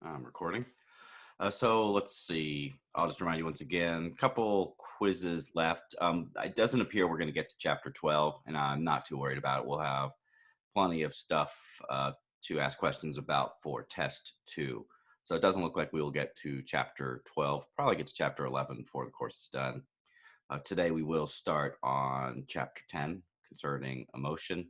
I'm recording. So let's see. I'll just remind you once again, a couple quizzes left. It doesn't appear we're going to get to chapter 12, and I'm not too worried about it. We'll have plenty of stuff to ask questions about for test 2. So it doesn't look like we will get to chapter 12, probably get to chapter 11 before the course is done. Today we will start on chapter 10 concerning emotion.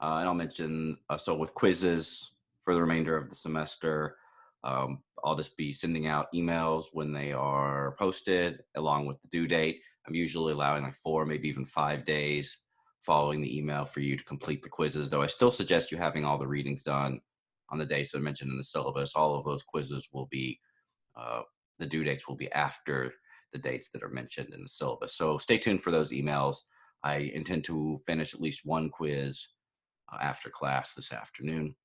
And I'll mention, so with quizzes for the remainder of the semester, I'll just be sending out emails when they are posted along with the due date. I'm usually allowing like 4, maybe even 5 days following the email for you to complete the quizzes, though I still suggest you having all the readings done on the days that are mentioned in the syllabus. All of those quizzes will be, the due dates will be after the dates that are mentioned in the syllabus. So stay tuned for those emails. I intend to finish at least one quiz after class this afternoon.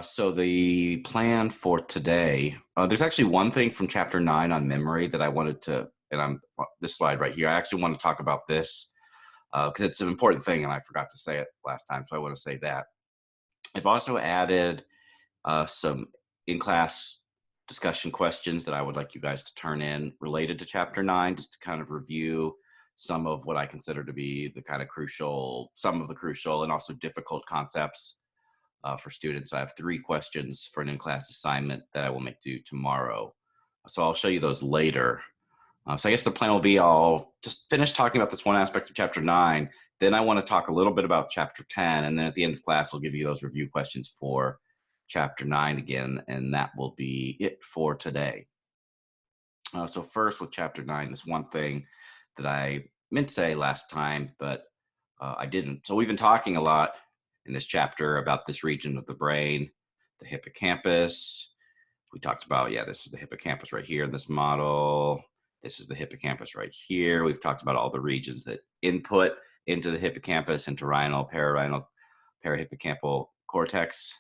So the plan for today, there's actually one thing from chapter 9 on memory that I wanted to, and I'm this slide right here. I actually want to talk about this because it's an important thing and I forgot to say it last time. So I want to say that. I've also added some in-class discussion questions that I would like you guys to turn in related to chapter 9, just to kind of review some of what I consider to be the kind of crucial, some of the crucial and also difficult concepts for students. I have 3 questions for an in-class assignment that I will make due tomorrow. So I'll show you those later. So I guess the plan will be I'll just finish talking about this one aspect of chapter 9. Then I want to talk a little bit about chapter 10. And then at the end of class, I'll give you those review questions for chapter 9 again. And that will be it for today. So first with chapter 9, this one thing that I meant to say last time, but I didn't. So we've been talking a lot in this chapter about this region of the brain, the hippocampus. We talked about, this is the hippocampus right here in this model. This is the hippocampus right here. We've talked about all the regions that input into the hippocampus, entorhinal, pararhinal, parahippocampal cortex.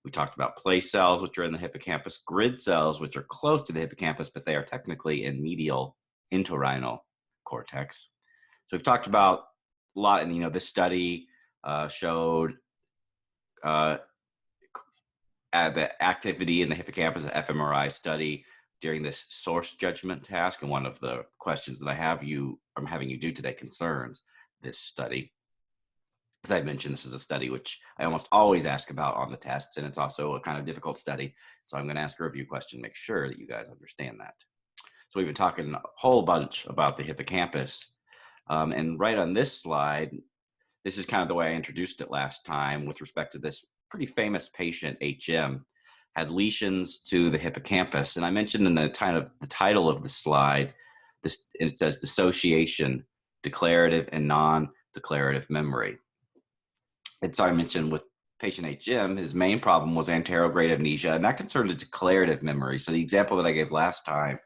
We talked about place cells, which are in the hippocampus, grid cells, which are close to the hippocampus, but they are technically in medial entorhinal cortex. So we've talked about a lot, and this study showed the activity in the hippocampus, an fMRI study during this source judgment task. And one of the questions that I'm having you do today concerns this study. As I mentioned, this is a study which I almost always ask about on the tests, and it's also a kind of difficult study. So I'm going to ask a review question, make sure that you guys understand that. So we've been talking a whole bunch about the hippocampus. And right on this slide, this is kind of the way I introduced it last time with respect to this pretty famous patient, HM, had lesions to the hippocampus. And I mentioned in the title of the slide, it says dissociation, declarative and non-declarative memory. And so I mentioned with patient HM, his main problem was anterograde amnesia, and that concerned the declarative memory. So the example that I gave last time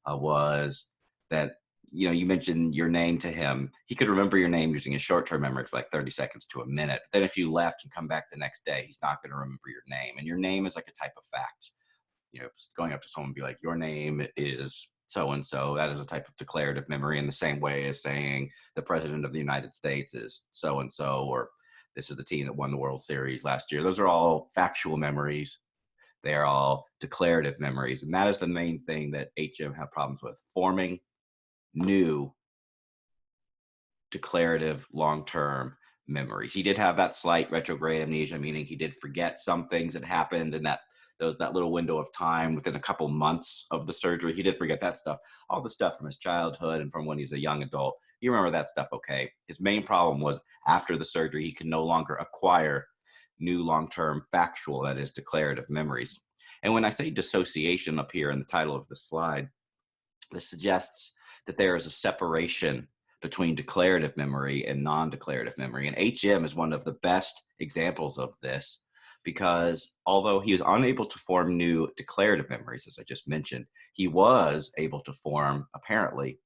was that you mentioned your name to him. He could remember your name using his short-term memory for like 30 seconds to a minute. But then if you left and come back the next day, he's not going to remember your name. And your name is like a type of fact. Going up to someone and be like, your name is so-and-so. That is a type of declarative memory in the same way as saying the president of the United States is so-and-so, or this is the team that won the World Series last year. Those are all factual memories. They are all declarative memories. And that is the main thing that HM have problems with, forming new declarative long-term memories. He did have that slight retrograde amnesia, meaning he did forget some things that happened in that little window of time within a couple months of the surgery. He did forget that stuff, all the stuff from his childhood and from when he's a young adult. You remember that stuff, okay? His main problem was after the surgery, he could no longer acquire new long-term factual, that is declarative memories. And when I say dissociation up here in the title of the slide, this suggests that there is a separation between declarative memory and non-declarative memory. And HM is one of the best examples of this because although he was unable to form new declarative memories, as I just mentioned, he was able to form, apparently,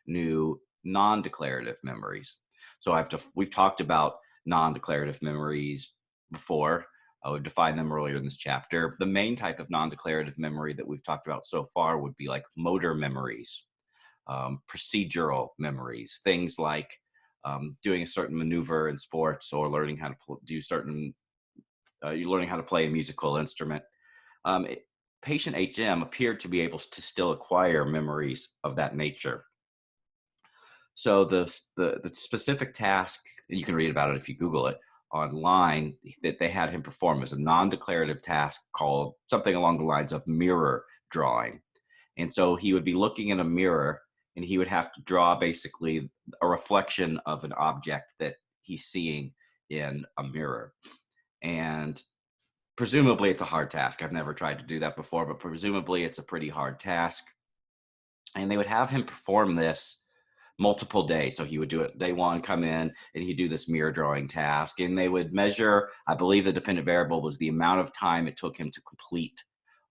new non-declarative memories. So we've talked about non-declarative memories before. We've defined them earlier in this chapter. The main type of non-declarative memory that we've talked about so far would be like motor memories, procedural memories, things like doing a certain maneuver in sports or learning how to do certain, you're learning how to play a musical instrument. um, it- patient HM appeared to be able to still acquire memories of that nature. So the specific task, and you can read about it if you Google it online, that they had him perform was a non-declarative task called something along the lines of mirror drawing. And so he would be looking in a mirror and he would have to draw basically a reflection of an object that he's seeing in a mirror. And presumably it's a hard task. I've never tried to do that before, but presumably it's a pretty hard task. And they would have him perform this multiple days. So he would do it day one, come in, and he'd do this mirror drawing task. And they would measure, I believe the dependent variable was the amount of time it took him to complete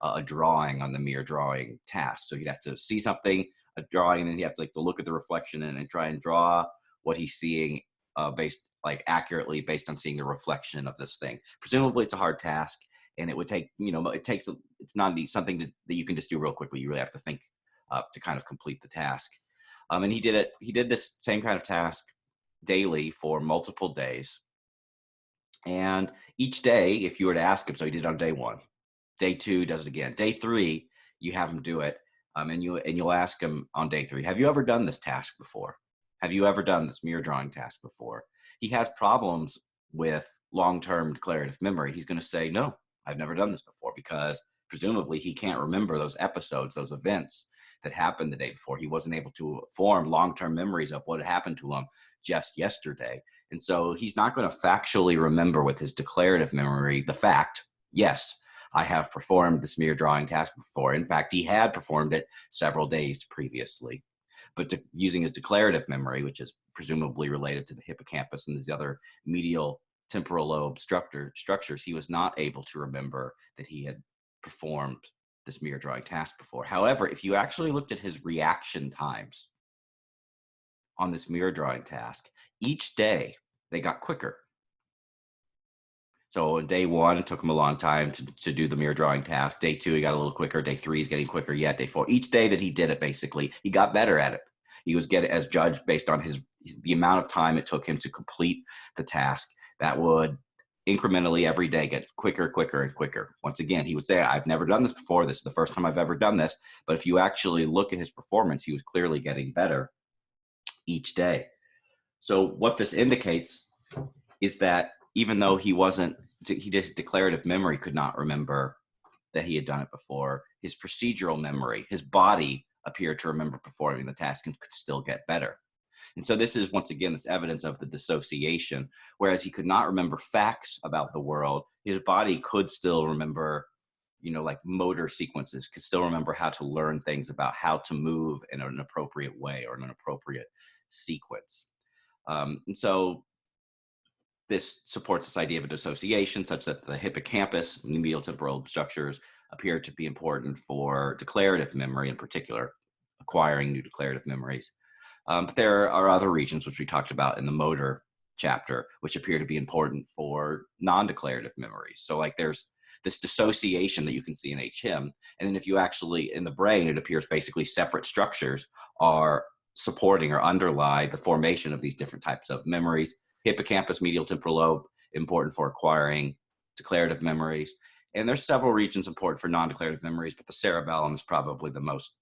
a drawing on the mirror drawing task. So he'd have to see something, a drawing, and then he'd have to like to look at the reflection and try and draw what he's seeing based like accurately based on seeing the reflection of this thing. Presumably it's a hard task, and it would take, it's not something that you can just do real quickly. You really have to think to kind of complete the task. And he did this same kind of task daily for multiple days. And each day, if you were to ask him, so he did it on day one, day two, he does it again. Day three, you have him do it. And you'll ask him on day three, have you ever done this task before? Have you ever done this mirror drawing task before? He has problems with long-term declarative memory. He's going to say, no, I've never done this before, because presumably he can't remember those episodes, those events that happened the day before. He wasn't able to form long-term memories of what had happened to him just yesterday. And so he's not going to factually remember with his declarative memory the fact, yes, I have performed this mirror drawing task before. In fact, he had performed it several days previously. But using his declarative memory, which is presumably related to the hippocampus and these other medial temporal lobe structures, he was not able to remember that he had performed this mirror drawing task before. However, if you actually looked at his reaction times on this mirror drawing task, each day they got quicker. So on day one, it took him a long time to do the mirror drawing task. Day two, he got a little quicker. Day three, he's getting quicker yet. Day four, each day that he did it, basically, he got better at it. He was getting, as judged based on the amount of time it took him to complete the task, that would incrementally every day get quicker, quicker, and quicker. Once again, he would say, I've never done this before. This is the first time I've ever done this. But if you actually look at his performance, he was clearly getting better each day. So what this indicates is that even though his declarative memory could not remember that he had done it before, his procedural memory, his body appeared to remember performing the task and could still get better. And so this is, once again, this evidence of the dissociation. Whereas he could not remember facts about the world, his body could still remember, like motor sequences, could still remember how to learn things about how to move in an appropriate way or in an appropriate sequence. And so this supports this idea of a dissociation, such that the hippocampus, medial temporal structures, appear to be important for declarative memory in particular, acquiring new declarative memories. But there are other regions, which we talked about in the motor chapter, which appear to be important for non-declarative memories. So like there's this dissociation that you can see in HM. And then if you actually, in the brain, it appears basically separate structures are supporting or underlie the formation of these different types of memories. Hippocampus, medial temporal lobe, important for acquiring declarative memories. And there's several regions important for non-declarative memories, but the cerebellum is probably the most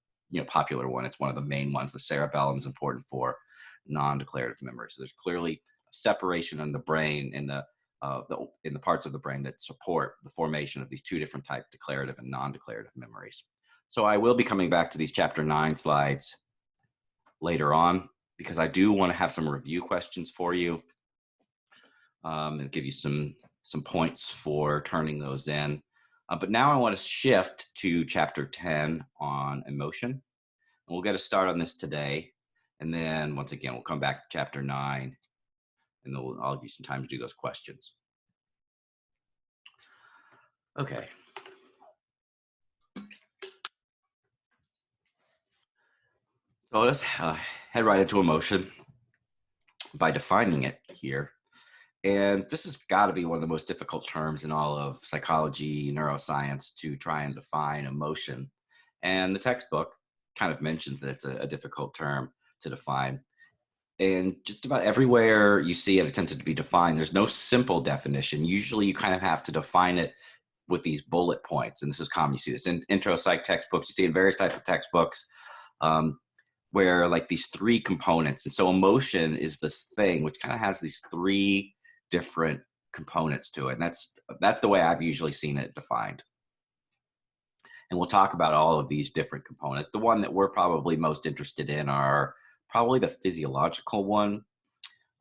popular one. It's one of the main ones. The cerebellum is important for non-declarative memory. So there's clearly a separation in the brain, in the parts of the brain that support the formation of these two different types, declarative and non-declarative memories. So I will be coming back to these chapter 9 slides later on, because I do want to have some review questions for you and give you some points for turning those in. But now I want to shift to chapter 10 on emotion. And we'll get a start on this today. And then once again, we'll come back to chapter 9 and I'll give you some time to do those questions. Okay. So let's head right into emotion by defining it here. And this has got to be one of the most difficult terms in all of psychology, neuroscience, to try and define emotion. And the textbook kind of mentions that it's a difficult term to define. And just about everywhere you see it attempted to be defined, there's no simple definition. Usually you kind of have to define it with these bullet points. And this is common. You see this in intro psych textbooks. You see in various types of textbooks where like these three components. And so emotion is this thing which kind of has these three different components to it. And that's the way I've usually seen it defined. And we'll talk about all of these different components. The one that we're probably most interested in are probably the physiological one.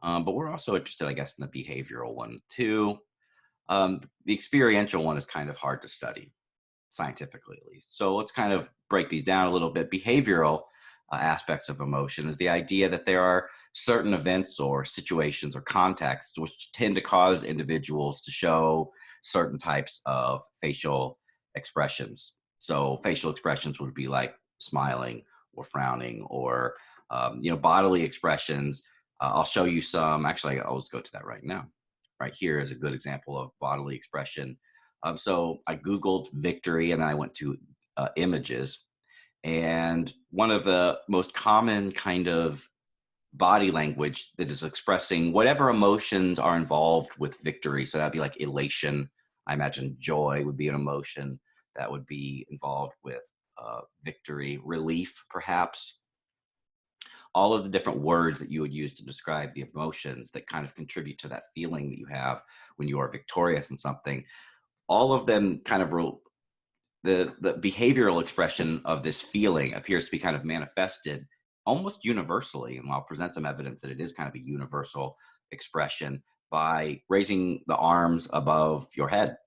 But we're also interested, I guess, in the behavioral one too. The experiential one is kind of hard to study, scientifically at least. So let's kind of break these down a little bit. Behavioral aspects of emotion is the idea that there are certain events or situations or contexts which tend to cause individuals to show certain types of facial expressions. So facial expressions would be like smiling or frowning or bodily expressions. I'll show you some. Actually, I'll just go to that right now. Right here is a good example of bodily expression. So I Googled victory and then I went to images. And one of the most common kind of body language that is expressing whatever emotions are involved with victory. So that'd be like elation. I imagine joy would be an emotion that would be involved with victory, relief, perhaps. All of the different words that you would use to describe the emotions that kind of contribute to that feeling that you have when you are victorious in something, all of them kind of the behavioral expression of this feeling appears to be kind of manifested almost universally. And I'll present some evidence that it is kind of a universal expression by raising the arms above your head,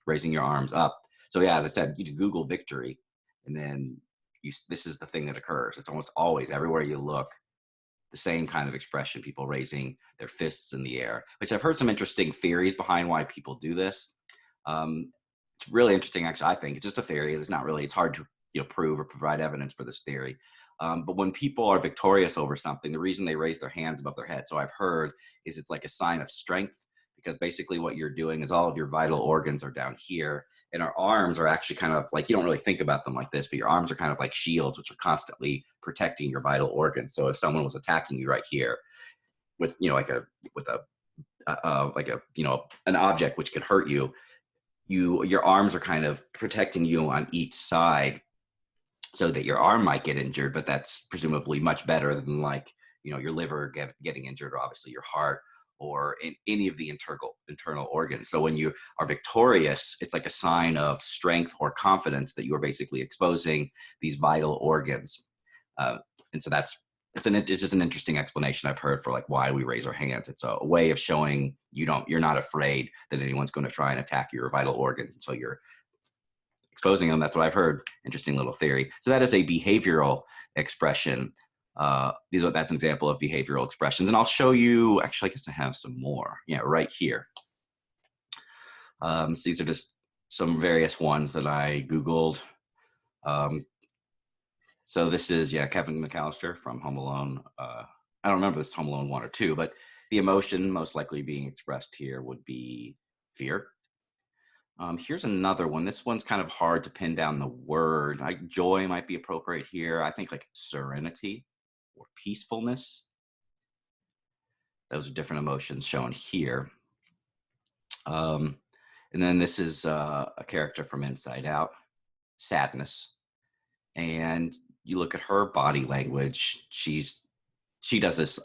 raising your arms up. So yeah, as I said, you just Google victory and then this is the thing that occurs. It's almost always everywhere you look, the same kind of expression, people raising their fists in the air, which I've heard some interesting theories behind why people do this. It's really interesting, actually. I think it's just a theory. It's not really, it's hard to prove or provide evidence for this theory. But when people are victorious over something, the reason they raise their hands above their head, so I've heard, is it's like a sign of strength, because basically what you're doing is all of your vital organs are down here, and our arms are actually kind of like, you don't really think about them like this, but your arms are kind of like shields, which are constantly protecting your vital organs. So if someone was attacking you right here with, an object which could hurt you, your arms are kind of protecting you on each side so that your arm might get injured, but that's presumably much better than like, your liver getting injured, or obviously your heart, or in any of the internal organs. So when you are victorious, it's like a sign of strength or confidence that you are basically exposing these vital organs. And so it's just an interesting explanation I've heard for like why we raise our hands. It's a way of showing you're not afraid that anyone's going to try and attack your vital organs. And so you're exposing them. That's what I've heard. Interesting little theory. So that is a behavioral expression. That's an example of behavioral expressions. And I'll show you, actually, I guess I have some more. Yeah, right here. So these are just some various ones that I Googled. So this is, Kevin McAllister from Home Alone. I don't remember this Home Alone 1 or 2, but the emotion most likely being expressed here would be fear. Here's another one. This one's kind of hard to pin down the word. Like joy might be appropriate here. I think like serenity or peacefulness. Those are different emotions shown here. And then this is a character from Inside Out, sadness. And you look at her body language. She does this,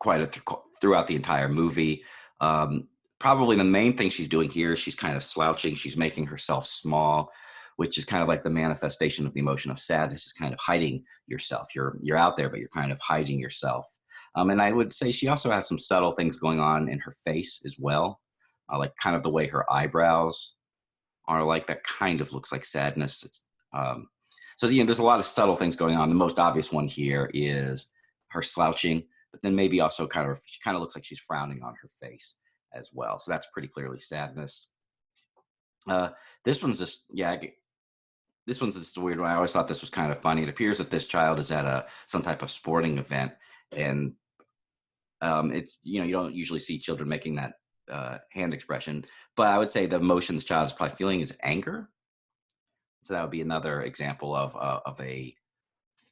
quite throughout the entire movie. Probably the main thing she's doing here is she's kind of slouching. She's making herself small, which is kind of like the manifestation of the emotion of sadness, is kind of hiding yourself. You're out there, but you're kind of hiding yourself. And I would say she also has some subtle things going on in her face as well, like kind of the way her eyebrows are like, that kind of looks like sadness. So there's a lot of subtle things going on. The most obvious one here is her slouching, but then maybe also she kind of looks like she's frowning on her face as well. So that's pretty clearly sadness. This one's just a weird one. I always thought this was kind of funny. It appears that this child is at some type of sporting event, and it's, you don't usually see children making that hand expression, but I would say the emotion this child is probably feeling is anger. So that would be another example of a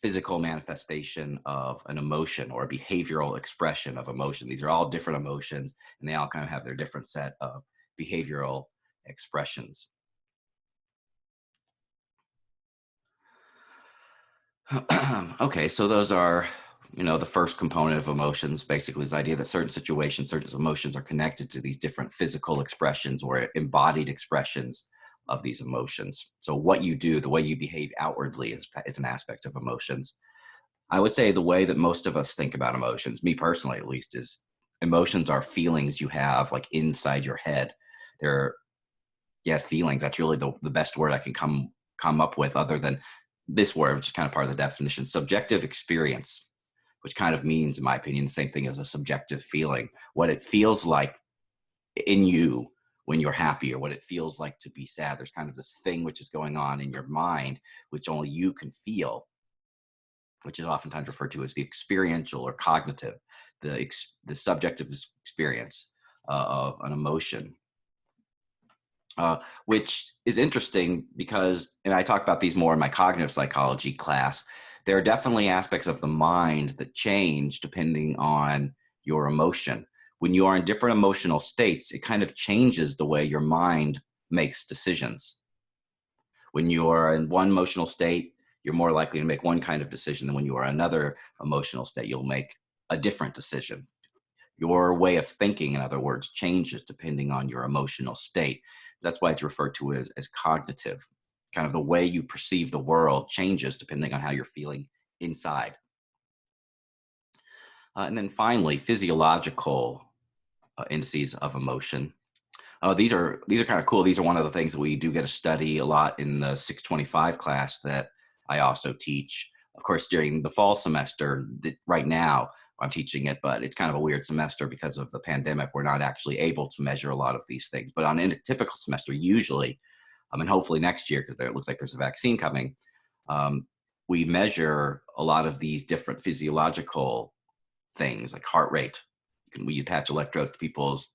physical manifestation of an emotion, or a behavioral expression of emotion. These are all different emotions, and they all kind of have their different set of behavioral expressions. Okay, so those are, the first component of emotions, basically this idea that certain situations, certain emotions are connected to these different physical expressions or embodied expressions of these emotions. So what you do, the way you behave outwardly is an aspect of emotions. I would say the way that most of us think about emotions, me personally at least, is emotions are feelings you have like inside your head. They're, yeah, feelings. That's really the best word I can come up with other than this word, which is kind of part of the definition. Subjective experience, which kind of means, in my opinion, the same thing as a subjective feeling. What it feels like in you when you're happy or what it feels like to be sad. There's kind of this thing which is going on in your mind, which only you can feel, which is oftentimes referred to as the experiential or cognitive, the subjective experience of an emotion. Which is interesting because, and I talk about these more in my cognitive psychology class, there are definitely aspects of the mind that change depending on your emotion. When you are in different emotional states, it kind of changes the way your mind makes decisions. When you are in one emotional state, you're more likely to make one kind of decision than when you are in another emotional state, you'll make a different decision. Your way of thinking, in other words, changes depending on your emotional state. That's why it's referred to as cognitive. Kind of the way you perceive the world changes depending on how you're feeling inside. And then finally, physiological indices of emotion. These are kind of cool. These are one of the things that we do get to study a lot in the 625 class that I also teach. Of course, during the fall semester, right now I'm teaching it, but it's kind of a weird semester because of the pandemic. We're not actually able to measure a lot of these things. But on a typical semester, usually, and hopefully next year, because it looks like there's a vaccine coming, um, we measure a lot of these different physiological things like heart rate. We attach electrodes to people's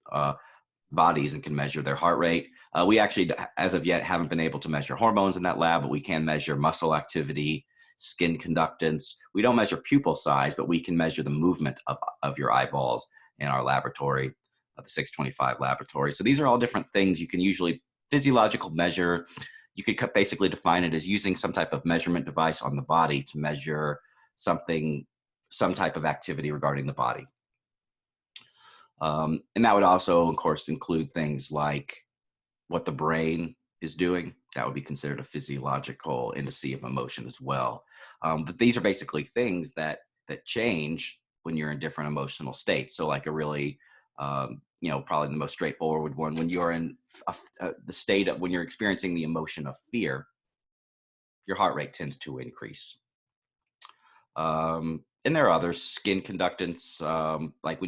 bodies and can measure their heart rate. We actually, as of yet, haven't been able to measure hormones in that lab, but we can measure muscle activity, skin conductance. We don't measure pupil size, but we can measure the movement of your eyeballs in our laboratory, the 625 laboratory. So these are all different things you can usually physiological measure. You could basically define it as using some type of measurement device on the body to measure something, some type of activity regarding the body. And that would also, of course, include things like what the brain is doing. That would be considered a physiological indice of emotion as well. But these are basically things that change when you're in different emotional states. So, like a really, probably the most straightforward one, when you're in the state of when you're experiencing the emotion of fear, your heart rate tends to increase. And there are other skin conductance, like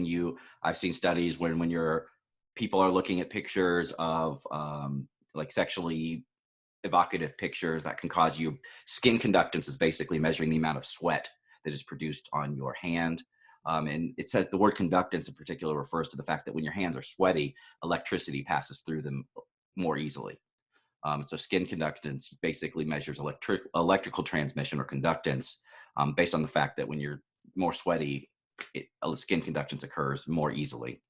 I've seen studies when people are looking at pictures of like sexually evocative pictures that can cause you, skin conductance is basically measuring the amount of sweat that is produced on your hand. And it says the word conductance in particular refers to the fact that when your hands are sweaty, electricity passes through them more easily. So skin conductance basically measures electrical transmission or conductance based on the fact that when you're more sweaty, skin conductance occurs more easily.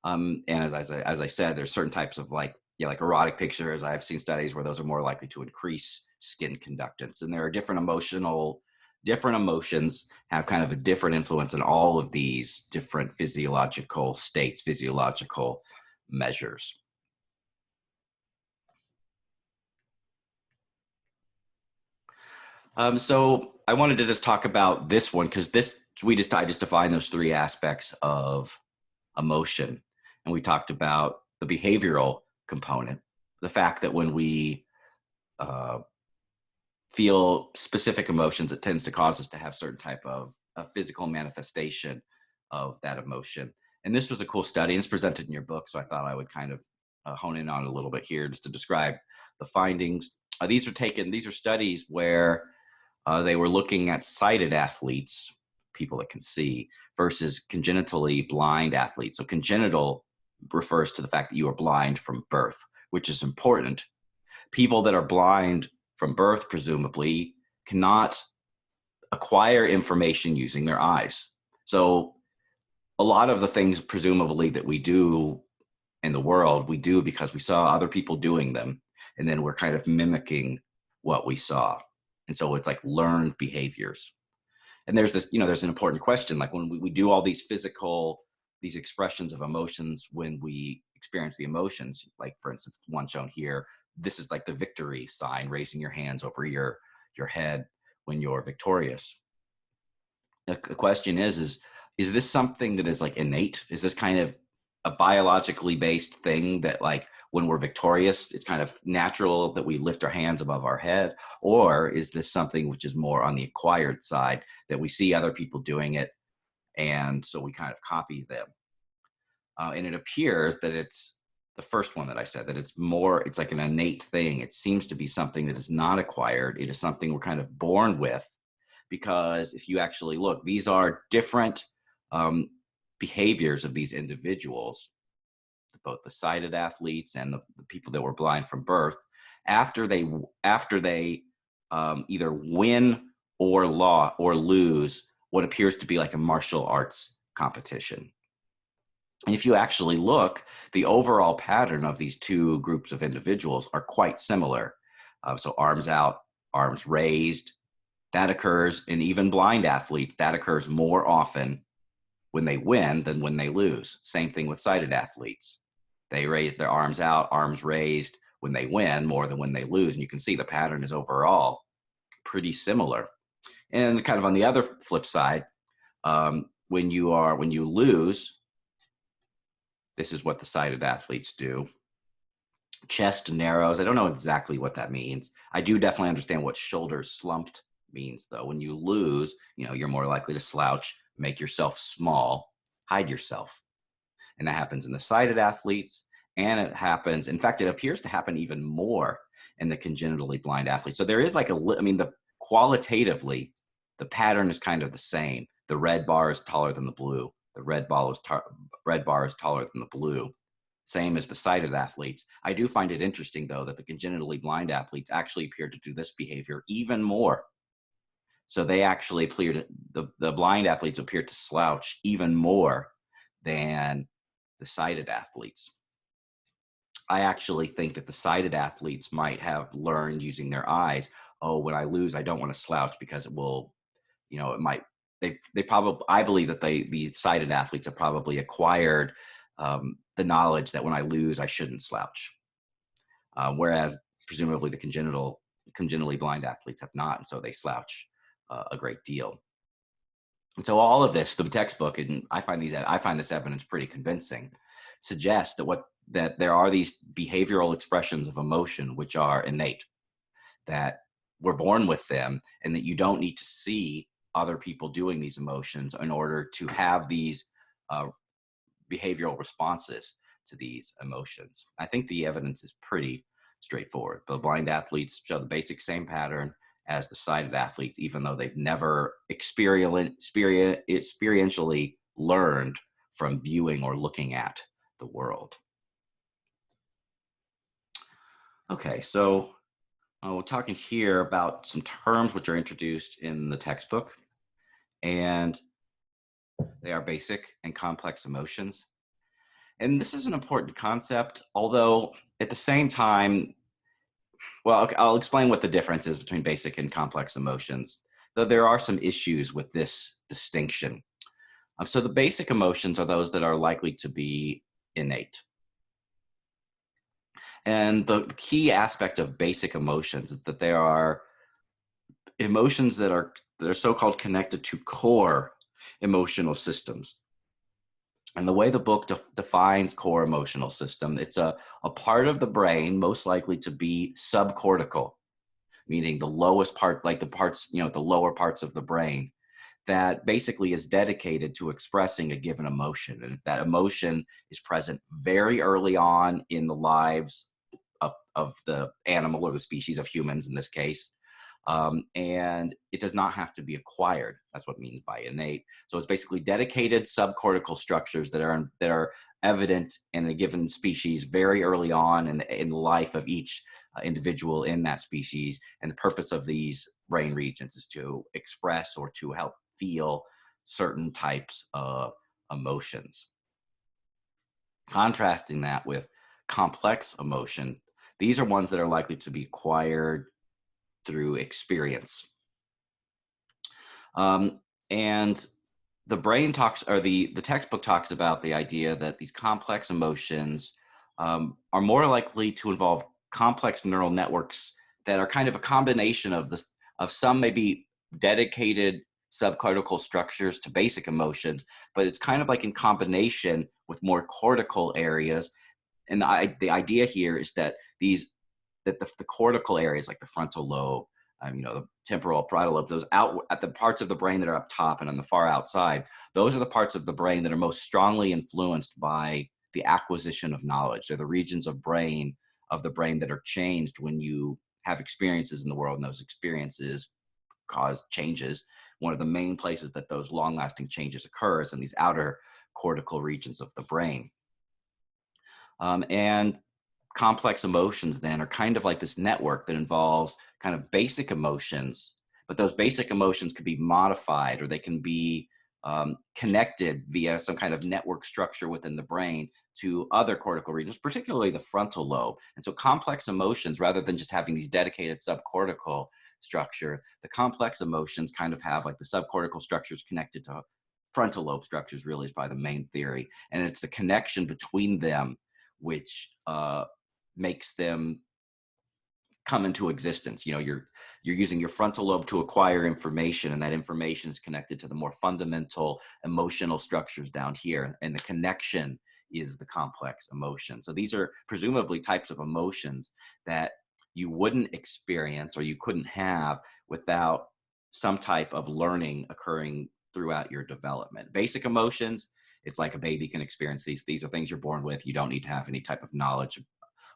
And as I said, there's certain types of like erotic pictures. I've seen studies where those are more likely to increase skin conductance. And there are different emotions have kind of a different influence in all of these different physiological states, physiological measures. So I wanted to just talk about this one because I just defined those three aspects of emotion, and we talked about the behavioral component, the fact that when we uh, feel specific emotions, it tends to cause us to have certain type of a physical manifestation of that emotion. And this was a cool study, and it's presented in your book, so I thought I would kind of hone in on it a little bit here just to describe the findings. These are studies where they were looking at sighted athletes, people that can see, versus congenitally blind athletes. So congenital refers to the fact that you are blind from birth, which is important. People that are blind from birth, presumably, cannot acquire information using their eyes. So a lot of the things, presumably, that we do in the world, we do because we saw other people doing them. And then we're kind of mimicking what we saw. And so it's like learned behaviors. And there's this, there's an important question, like when we do all these these expressions of emotions, when we experience the emotions, like for instance, one shown here, this is like the victory sign, raising your hands over your head when you're victorious. The question is this something that is like innate? Is this kind of a biologically based thing that like when we're victorious, it's kind of natural that we lift our hands above our head? Or is this something which is more on the acquired side, that we see other people doing it and so we kind of copy them? And it appears that it's the first one that I said, that it's like an innate thing. It seems to be something that is not acquired. It is something we're kind of born with, because if you actually look, these are different behaviors of these individuals, both the sighted athletes and the people that were blind from birth, after they either win or lose what appears to be like a martial arts competition. And if you actually look, the overall pattern of these two groups of individuals are quite similar. So arms out, arms raised, that occurs in even blind athletes. That occurs more often when they win than when they lose. Same thing with sighted athletes. They raise their arms out, arms raised when they win more than when they lose. And you can see the pattern is overall pretty similar. And kind of on the other flip side, when you lose, this is what the sighted athletes do. Chest narrows. I don't know exactly what that means. I do definitely understand what shoulders slumped means, though. When you lose, you're more likely to slouch, make yourself small, hide yourself. And that happens in the sighted athletes. And it happens, in fact, it appears to happen even more in the congenitally blind athletes. So there is like qualitatively, the pattern is kind of the same. The red bar is taller than the blue. The red bar is taller than the blue. Same as the sighted athletes. I do find it interesting, though, that the congenitally blind athletes actually appear to do this behavior even more. So they actually the blind athletes appear to slouch even more than the sighted athletes. I actually think that the sighted athletes might have learned using their eyes, oh, when I lose, I don't want to slouch because it will, it might, they probably, I believe that the sighted athletes have probably acquired the knowledge that when I lose, I shouldn't slouch. Whereas presumably the congenitally blind athletes have not, and so they slouch a great deal. And so all of this, the textbook, and I find this evidence pretty convincing, suggests that there are these behavioral expressions of emotion which are innate, that we're born with them, and that you don't need to see other people doing these emotions in order to have these behavioral responses to these emotions. I think the evidence is pretty straightforward. The blind athletes show the basic same pattern as the sighted athletes, even though they've never experientially learned from viewing or looking at the world. Okay, so we're talking here about some terms which are introduced in the textbook, and they are basic and complex emotions. And this is an important concept, although at the same time, well, okay, I'll explain what the difference is between basic and complex emotions, though there are some issues with this distinction. So the basic emotions are those that are likely to be innate. And the key aspect of basic emotions is that there are emotions that are so-called connected to core emotional systems. And the way the book defines core emotional system, it's a part of the brain most likely to be subcortical, meaning the lowest part, like the parts, the lower parts of the brain, that basically is dedicated to expressing a given emotion. And that emotion is present very early on in the lives of the animal or the species of humans in this case. And it does not have to be acquired. That's what it means by innate. So it's basically dedicated subcortical structures that are evident in a given species very early on in the life of each individual in that species. And the purpose of these brain regions is to express or to help feel certain types of emotions. Contrasting that with complex emotion, these are ones that are likely to be acquired through experience. And the brain talks, or the textbook talks about the idea that these complex emotions are more likely to involve complex neural networks that are kind of a combination of this, of some maybe dedicated subcortical structures to basic emotions, but it's kind of like in combination with more cortical areas. And the idea here is that the cortical areas like the frontal lobe, the temporal parietal lobe, those out at the parts of the brain that are up top and on the far outside, those are the parts of the brain that are most strongly influenced by the acquisition of knowledge. They're the regions of the brain that are changed when you have experiences in the world, and those experiences cause changes. One of the main places that those long-lasting changes occur is in these outer cortical regions of the brain. And complex emotions then are kind of like this network that involves kind of basic emotions, but those basic emotions could be modified, or they can be connected via some kind of network structure within the brain to other cortical regions, particularly the frontal lobe. And so complex emotions, rather than just having these dedicated subcortical structure, the complex emotions kind of have like the subcortical structures connected to frontal lobe structures, really is probably the main theory. And it's the connection between them which makes them come into existence. You're using your frontal lobe to acquire information, and that information is connected to the more fundamental emotional structures down here, and the connection is the complex emotion. So these are presumably types of emotions that you wouldn't experience or you couldn't have without some type of learning occurring throughout your development. Basic emotions, it's like a baby can experience these. These are things you're born with. You don't need to have any type of knowledge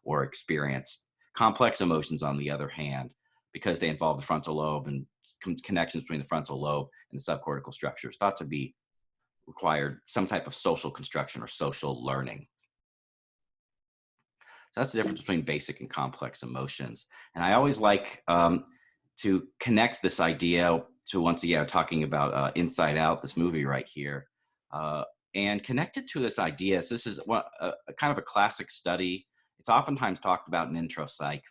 or experience. Complex emotions, on the other hand, because they involve the frontal lobe and connections between the frontal lobe and the subcortical structures, thought to be required some type of social construction or social learning. So that's the difference between basic and complex emotions. And I always like to connect this idea to, once again, talking about Inside Out, this movie right here, and connected to this idea. So this is kind of a classic study. It's oftentimes talked about in intro psych.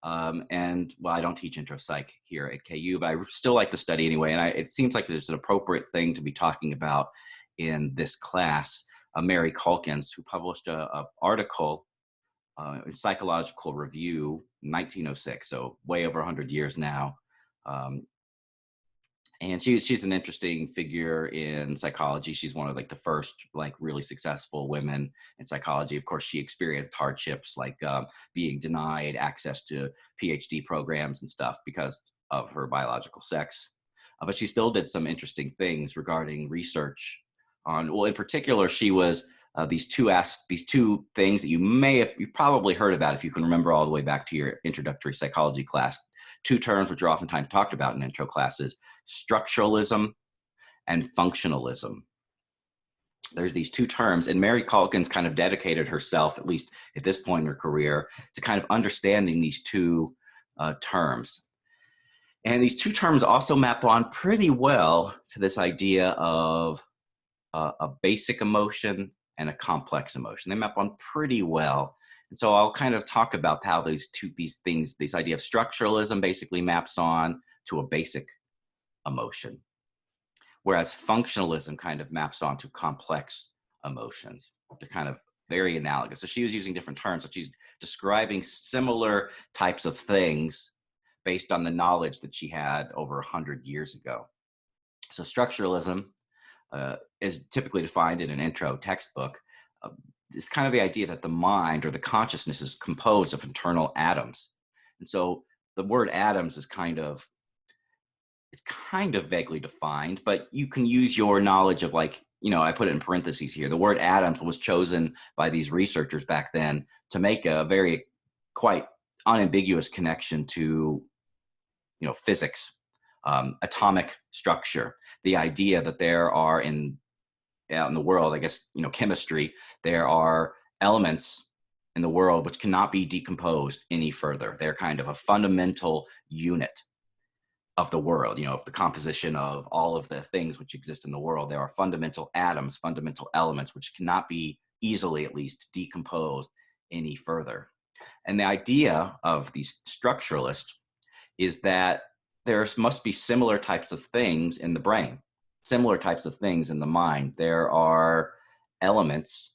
And well, I don't teach intro psych here at KU, but I still like the study anyway. And it seems like it's an appropriate thing to be talking about in this class. Mary Calkins, who published an article in Psychological Review in 1906, so way over 100 years now. And she's an interesting figure in psychology. She's one of like the first like really successful women in psychology. Of course, she experienced hardships like being denied access to PhD programs and stuff because of her biological sex. But she still did some interesting things regarding research on, well, in particular, she was these two things that you probably heard about if you can remember all the way back to your introductory psychology class. Two terms which are oftentimes talked about in intro classes: structuralism and functionalism. There's these two terms, and Mary Calkins kind of dedicated herself, at least at this point in her career, to kind of understanding these two terms. And these two terms also map on pretty well to this idea of a basic emotion and a complex emotion. They map on pretty well. And so I'll kind of talk about how these things, this idea of structuralism basically maps on to a basic emotion, whereas functionalism kind of maps on to complex emotions. They're kind of very analogous. So she was using different terms, but she's describing similar types of things based on the knowledge that she had over 100 years ago. So structuralism is typically defined in an intro textbook. It's kind of the idea that the mind or the consciousness is composed of internal atoms. And so the word atoms is kind of vaguely defined, but you can use your knowledge of, like, I put it in parentheses here. The word atoms was chosen by these researchers back then to make a very quite unambiguous connection to, physics, atomic structure. The idea that there are out in the world, I guess, chemistry, there are elements in the world which cannot be decomposed any further. They're kind of a fundamental unit of the world, of the composition of all of the things which exist in the world. There are fundamental atoms, fundamental elements, which cannot be easily, at least, decomposed any further. And the idea of these structuralists is that there must be similar types of things in the brain, similar types of things in the mind. There are elements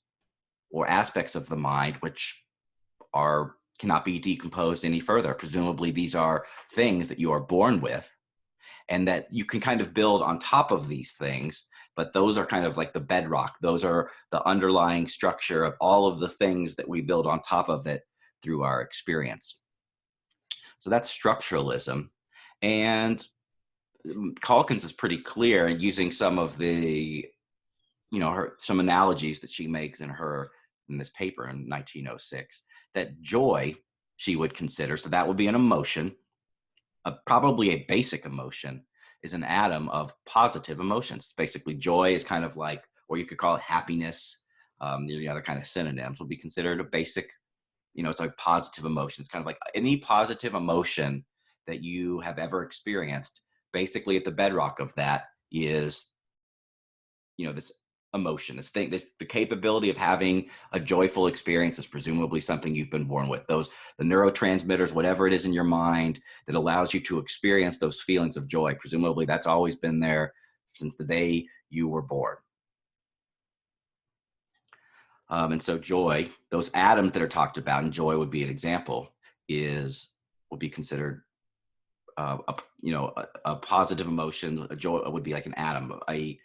or aspects of the mind which are cannot be decomposed any further. Presumably, these are things that you are born with, and that you can kind of build on top of these things, but those are kind of like the bedrock. Those are the underlying structure of all of the things that we build on top of it through our experience. So that's structuralism. And Calkins is pretty clear in using some of the, some analogies that she makes in this paper in 1906, that joy she would consider, so that would be an emotion, probably a basic emotion, is an atom of positive emotions. Basically, joy is kind of like, or you could call it happiness. The other kind of synonyms would be considered a basic, it's like positive emotion. It's kind of like any positive emotion that you have ever experienced. Basically, at the bedrock of that is, this emotion, the capability of having a joyful experience is presumably something you've been born with. The neurotransmitters, whatever it is in your mind that allows you to experience those feelings of joy, presumably that's always been there since the day you were born. And so joy, those atoms that are talked about, and joy would be an example, would be considered a positive emotion. A joy would be like an atom, a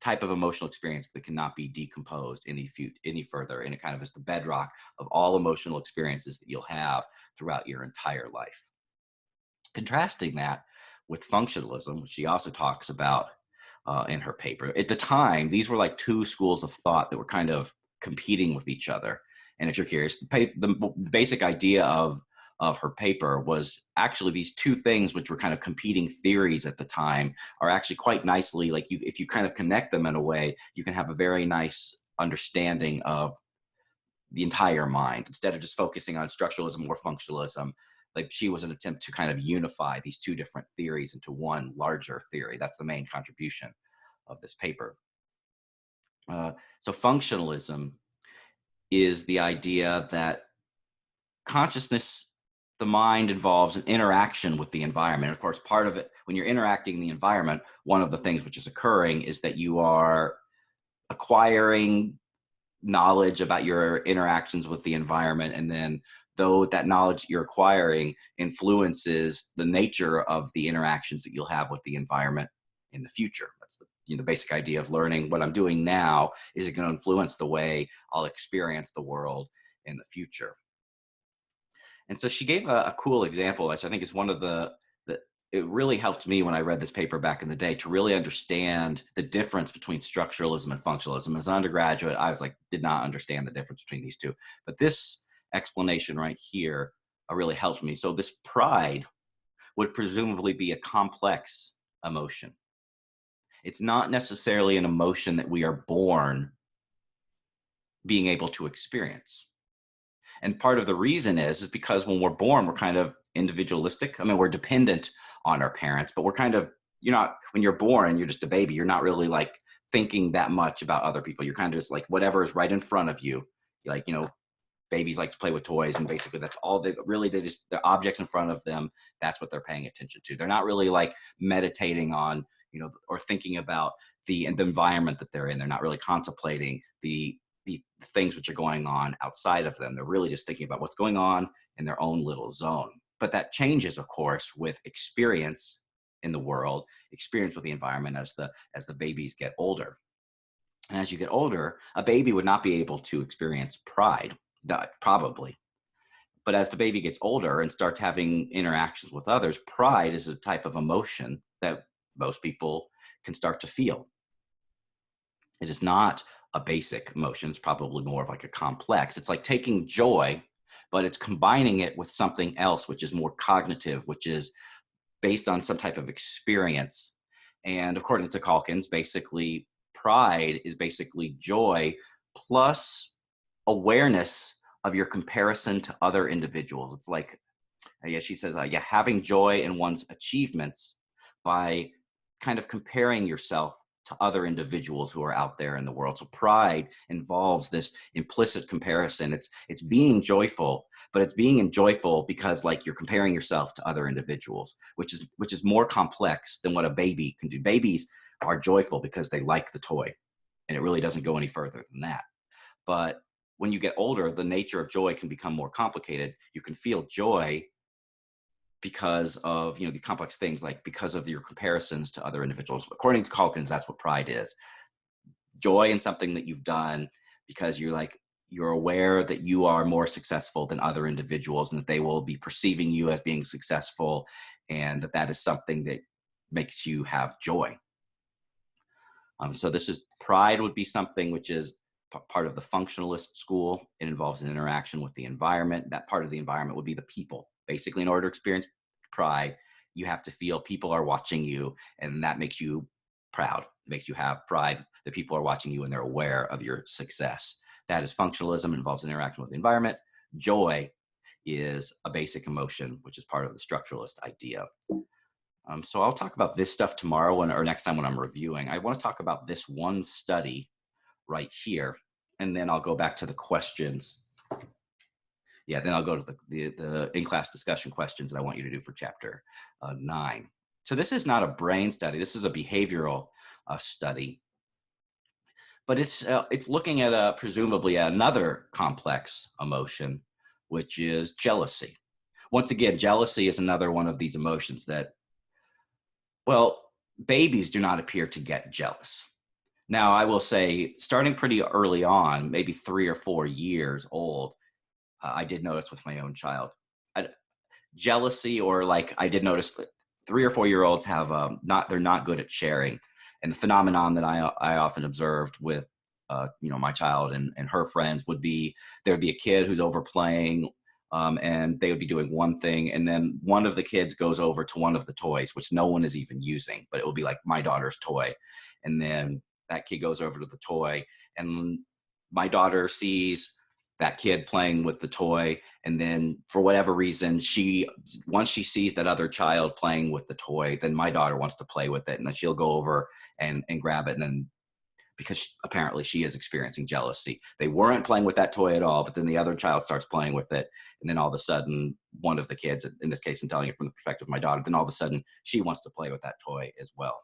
type of emotional experience that cannot be decomposed any further, and it kind of is the bedrock of all emotional experiences that you'll have throughout your entire life. Contrasting that with functionalism, which she also talks about in her paper. At the time, these were like two schools of thought that were kind of competing with each other. And if you're curious, the basic idea of her paper was actually these two things, which were kind of competing theories at the time, are actually quite nicely, like, if you kind of connect them in a way, you can have a very nice understanding of the entire mind, instead of just focusing on structuralism or functionalism. Like, she was an attempt to kind of unify these two different theories into one larger theory. That's the main contribution of this paper. So functionalism is the idea that consciousness, the mind, involves an interaction with the environment. Of course, part of it, when you're interacting in the environment, one of the things which is occurring is that you are acquiring knowledge about your interactions with the environment. And then, though that knowledge you're acquiring influences the nature of the interactions that you'll have with the environment in the future. That's the basic idea of learning. What I'm doing now, is it going to influence the way I'll experience the world in the future? And so she gave a cool example, which I think is one of it really helped me when I read this paper back in the day to really understand the difference between structuralism and functionalism. As an undergraduate, I was like, did not understand the difference between these two. But this explanation right here really helped me. So this pride would presumably be a complex emotion. It's not necessarily an emotion that we are born being able to experience. And part of the reason is because when we're born, we're kind of individualistic. I mean, we're dependent on our parents, but we're kind of, when you're born, you're just a baby. You're not really like thinking that much about other people. You're kind of just like whatever is right in front of you. Like, babies like to play with toys, and basically that's all the objects in front of them. That's what they're paying attention to. They're not really like meditating on, or thinking about the environment that they're in. They're not really contemplating the things which are going on outside of them. They're really just thinking about what's going on in their own little zone. But that changes, of course, with experience in the world, experience with the environment as the babies get older. And as you get older, a baby would not be able to experience pride, probably. But as the baby gets older and starts having interactions with others, pride is a type of emotion that most people can start to feel. It is not a basic emotion. It's probably more of like a complex. It's like taking joy, but it's combining it with something else, which is more cognitive, which is based on some type of experience. And according to Calkins, basically, pride is basically joy plus awareness of your comparison to other individuals. It's like, she says, having joy in one's achievements by kind of comparing yourself to other individuals who are out there in the world. So pride involves this implicit comparison. It's being joyful, but it's being joyful because like you're comparing yourself to other individuals, which is more complex than what a baby can do. Babies are joyful because they like the toy, and it really doesn't go any further than that. But when you get older, the nature of joy can become more complicated. You can feel joy because of, these complex things, like because of your comparisons to other individuals. According to Calkins, that's what pride is. Joy in something that you've done because you're aware that you are more successful than other individuals and that they will be perceiving you as being successful, and that is something that makes you have joy. So pride would be something which is part of the functionalist school. It involves an interaction with the environment. That part of the environment would be the people. Basically, in order to experience pride, you have to feel people are watching you, and that makes you proud. It makes you have pride that people are watching you and they're aware of your success. That is functionalism. It involves interaction with the environment. Joy is a basic emotion, which is part of the structuralist idea. So I'll talk about this stuff tomorrow or next time when I'm reviewing. I want to talk about this one study right here, and then I'll go back to the questions. Yeah, then I'll go to the in-class discussion questions that I want you to do for chapter 9. So this is not a brain study. This is a behavioral study, but it's looking at presumably another complex emotion, which is jealousy. Once again, jealousy is another one of these emotions that, well, babies do not appear to get jealous. Now, I will say, starting pretty early on, maybe 3 or 4 years old, I did notice with my own child, jealousy, or like I did notice that 3 or 4 year olds have they're not good at sharing. And the phenomenon that I often observed with my child and her friends would be, there'd be a kid who's overplaying, and they would be doing one thing, and then one of the kids goes over to one of the toys, which no one is even using, but it will be like my daughter's toy, and then that kid goes over to the toy, and my daughter sees that kid playing with the toy, and then for whatever reason, once she sees that other child playing with the toy, then my daughter wants to play with it, and then she'll go over and grab it, and then because apparently she is experiencing jealousy. They weren't playing with that toy at all, but then the other child starts playing with it, and then all of a sudden, one of the kids, in this case, I'm telling it from the perspective of my daughter, then all of a sudden she wants to play with that toy as well.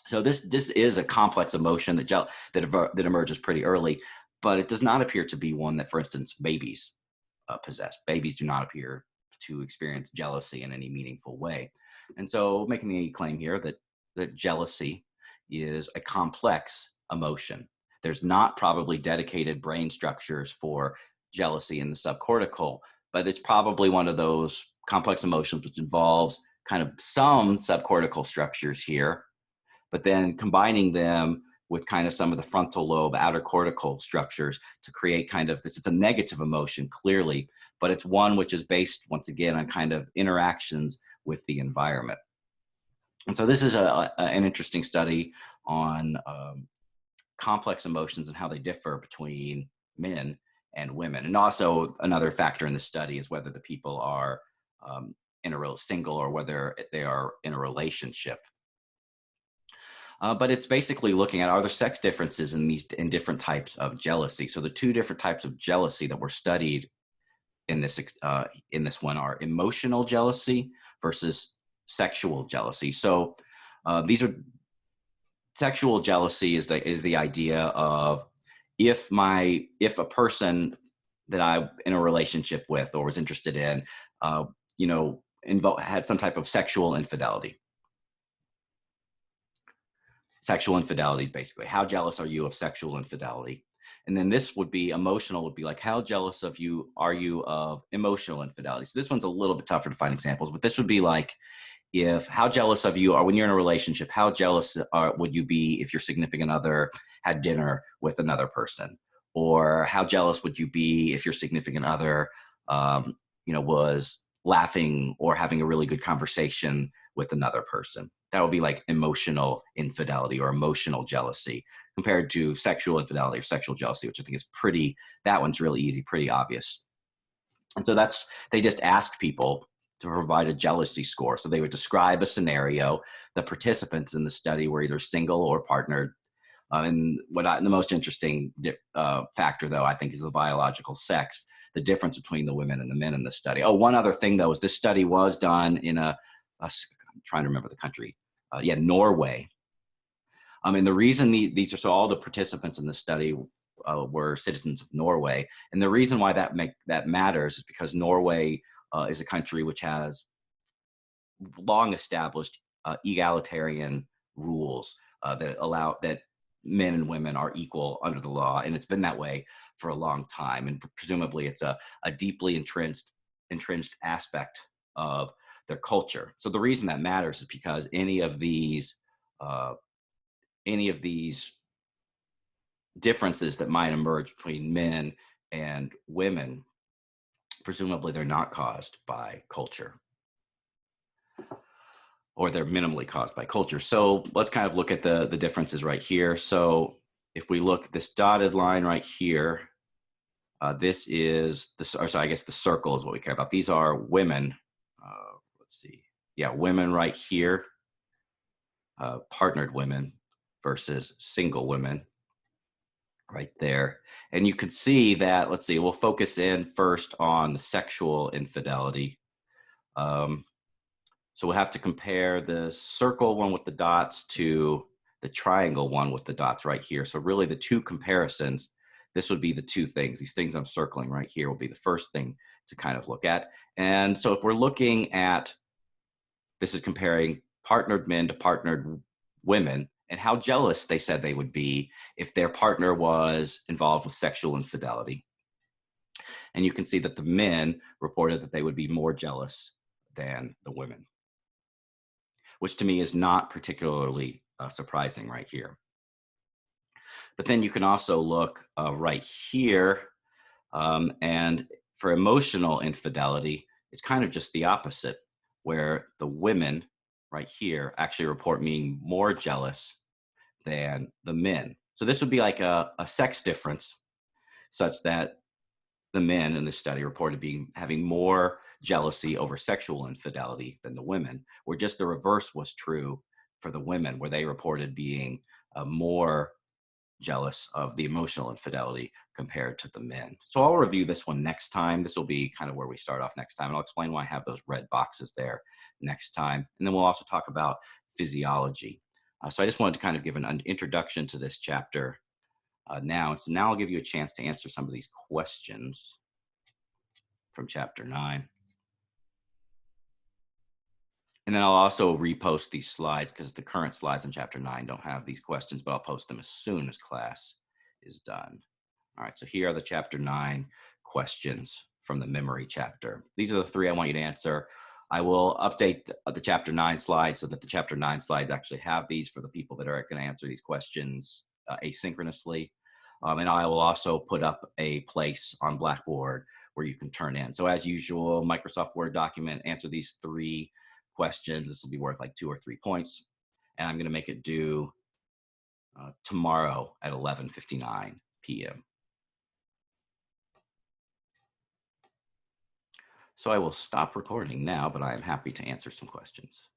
So this is a complex emotion that emerges pretty early, but it does not appear to be one that, for instance, babies possess. Babies do not appear to experience jealousy in any meaningful way. And so making the claim here that jealousy is a complex emotion. There's not probably dedicated brain structures for jealousy in the subcortical, but it's probably one of those complex emotions which involves kind of some subcortical structures here, but then combining them with kind of some of the frontal lobe, outer cortical structures to create kind of this. It's a negative emotion, clearly, but it's one which is based, once again, on kind of interactions with the environment. And so this is an interesting study on complex emotions and how they differ between men and women. And also another factor in the study is whether the people are single or whether they are in a relationship. But it's basically looking at, are there sex differences in different types of jealousy? So the 2 different types of jealousy that were studied in this one are emotional jealousy versus sexual jealousy. So sexual jealousy is the idea of if a person that I'm in a relationship with or was interested in, had some type of sexual infidelity. Sexual infidelity is basically, how jealous are you of sexual infidelity? And then this would be emotional, would be like, how jealous are you of emotional infidelity? So this one's a little bit tougher to find examples, but this would be like, how jealous of you are when you're in a relationship, how jealous would you be if your significant other had dinner with another person? Or how jealous would you be if your significant other, was laughing or having a really good conversation with another person? That would be like emotional infidelity or emotional jealousy, compared to sexual infidelity or sexual jealousy, which I think is that one's really easy, pretty obvious. And so they just asked people to provide a jealousy score. So they would describe a scenario. The participants in the study were either single or partnered. And the most interesting factor, though, I think, is the biological sex, the difference between the women and the men in the study. Oh, one other thing, though, is this study was done in I'm trying to remember the country. Norway. And the reason these are, so all the participants in the study were citizens of Norway. And the reason why that matters is because Norway is a country which has long established egalitarian rules that allow that men and women are equal under the law, and it's been that way for a long time. And presumably, it's a deeply entrenched aspect of their culture. So the reason that matters is because any of these differences that might emerge between men and women, presumably they're not caused by culture, or they're minimally caused by culture. So let's kind of look at the differences right here. So if we look this dotted line right here, this is I guess the circle is what we care about. These are women. Let's see. Yeah, women right here, partnered women versus single women right there. And you can see that, let's see, we'll focus in first on the sexual infidelity. So we'll have to compare the circle one with the dots to the triangle one with the dots right here. So really the two comparisons, this would be the two things. These things I'm circling right here will be the first thing to kind of look at. And so if we're looking at, this is comparing partnered men to partnered women, and how jealous they said they would be if their partner was involved with sexual infidelity. And you can see that the men reported that they would be more jealous than the women, which to me is not particularly surprising right here. But then you can also look right here, and for emotional infidelity, it's kind of just the opposite, where the women right here actually report being more jealous than the men. So this would be like a sex difference, such that the men in this study reported having more jealousy over sexual infidelity than the women, where just the reverse was true for the women, where they reported being more jealous of the emotional infidelity compared to the men. So I'll review this one next time. This will be kind of where we start off next time. And I'll explain why I have those red boxes there next time. And then we'll also talk about physiology. So I just wanted to kind of give an introduction to this chapter now. So now I'll give you a chance to answer some of these questions from chapter 9. And then I'll also repost these slides because the current slides in chapter 9 don't have these questions, but I'll post them as soon as class is done. All right, so here are the chapter 9 questions from the memory chapter. These are the 3 I want you to answer. I will update the chapter 9 slides so that the chapter 9 slides actually have these for the people that are going to answer these questions asynchronously. And I will also put up a place on Blackboard where you can turn in. So as usual, Microsoft Word document, answer these 3 questions. This will be worth like 2 or 3 points. And I'm going to make it due tomorrow at 11:59 p.m. So I will stop recording now, but I am happy to answer some questions.